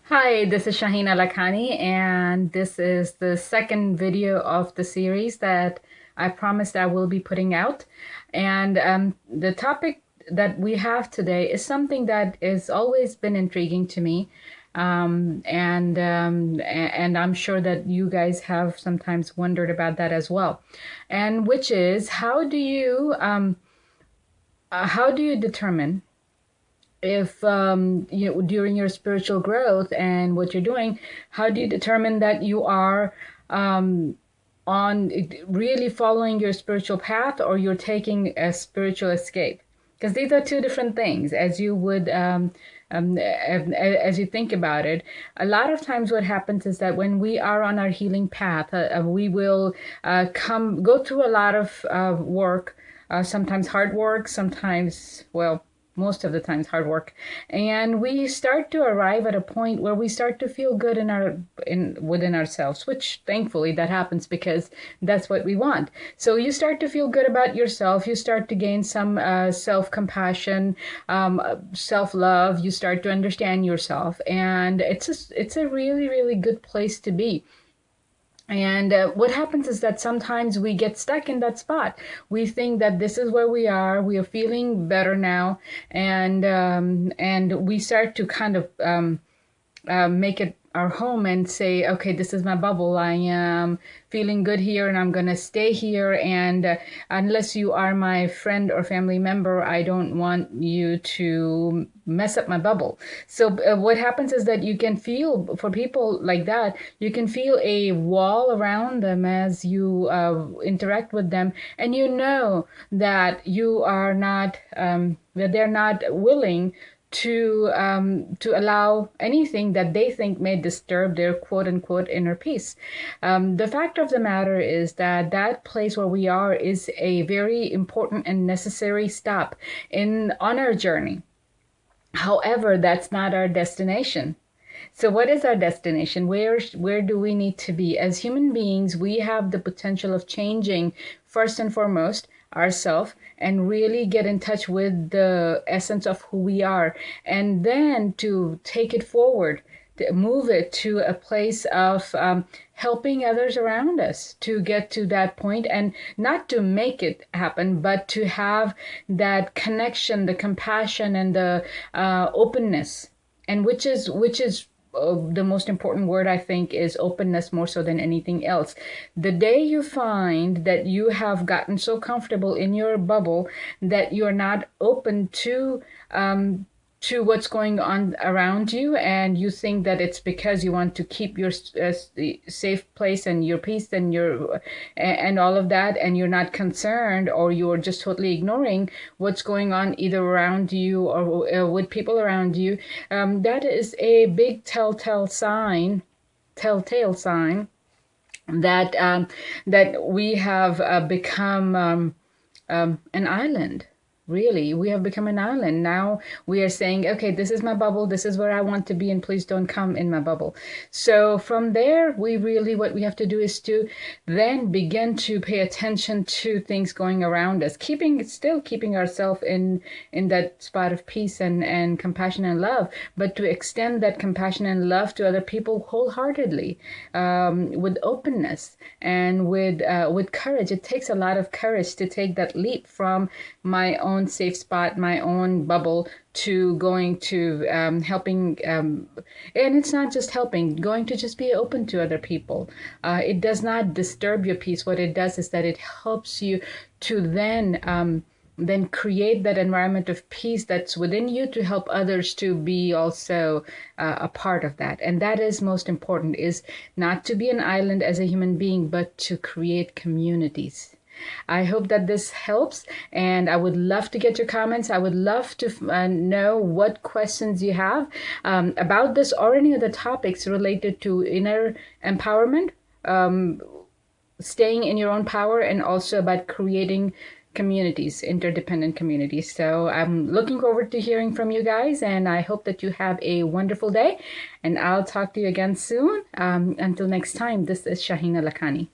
Hi, this is Shahina Lakhani, and this is the second video of the series that I promised I will be putting out. And the topic that we have today is something that has always been intriguing to me. And I'm sure that you guys have sometimes wondered about that as well. And which is how do you determine if during your spiritual growth and what you're doing, how do you determine that you are on really following your spiritual path, or you're taking a spiritual escape? Because these are two different things, as you would as you think about it. A lot of times what happens is that when we are on our healing path, we will go through a lot of work, sometimes hard work, sometimes, well, most of the times hard work, and we start to arrive at a point where we start to feel good in within ourselves, which thankfully that happens because that's what we want. So you start to feel good about yourself, you start to gain some self-compassion, self-love, you start to understand yourself, and it's a really, really good place to be. And what happens is that sometimes we get stuck in that spot. We think that this is where we are feeling better now, and we start to kind of make it our home and say, okay, this is my bubble. I am feeling good here and I'm going to stay here. And unless you are my friend or family member, I don't want you to mess up my bubble. So what happens is that you can feel, for people like that, you can feel a wall around them as you interact with them. And you know that you are not, that they're not willing to allow anything that they think may disturb their quote unquote inner peace. The fact of the matter is that that place where we are is a very important and necessary stop in on our journey. However, that's not our destination. So what is our destination? Where do we need to be? As human beings, we have the potential of changing, first and foremost, ourselves, and really get in touch with the essence of who we are, and then to take it forward, to move it to a place of helping others around us to get to that point, and not to make it happen, but to have that connection, the compassion, and the openness, and which is the most important word, I think, is openness, more so than anything else. The day you find that you have gotten so comfortable in your bubble that you're not open to what's going on around you, and you think that it's because you want to keep your safe place and your peace and your and all of that, and you're not concerned, or you're just totally ignoring what's going on either around you or with people around you, that is a big telltale sign that that we have become an island. Really, we have become an island. Now we are saying, okay, this is my bubble, this is where I want to be, and please don't come in my bubble. So from there, what we have to do is to then begin to pay attention to things going around us, still keeping ourselves in that spot of peace and compassion and love, but to extend that compassion and love to other people wholeheartedly, with openness and with courage. It takes a lot of courage to take that leap from my own safe spot, my own bubble, to going to helping. And it's not just helping, going to just be open to other people. It does not disturb your peace. What it does is that it helps you to then create that environment of peace that's within you, to help others to be also a part of that. And that is most important, is not to be an island as a human being, but to create communities. I hope that this helps, and I would love to get your comments. I would love to know what questions you have about this or any other topics related to inner empowerment, staying in your own power, and also about creating communities, interdependent communities. So I'm looking forward to hearing from you guys, and I hope that you have a wonderful day, and I'll talk to you again soon. Until next time, this is Shahina Lakhani.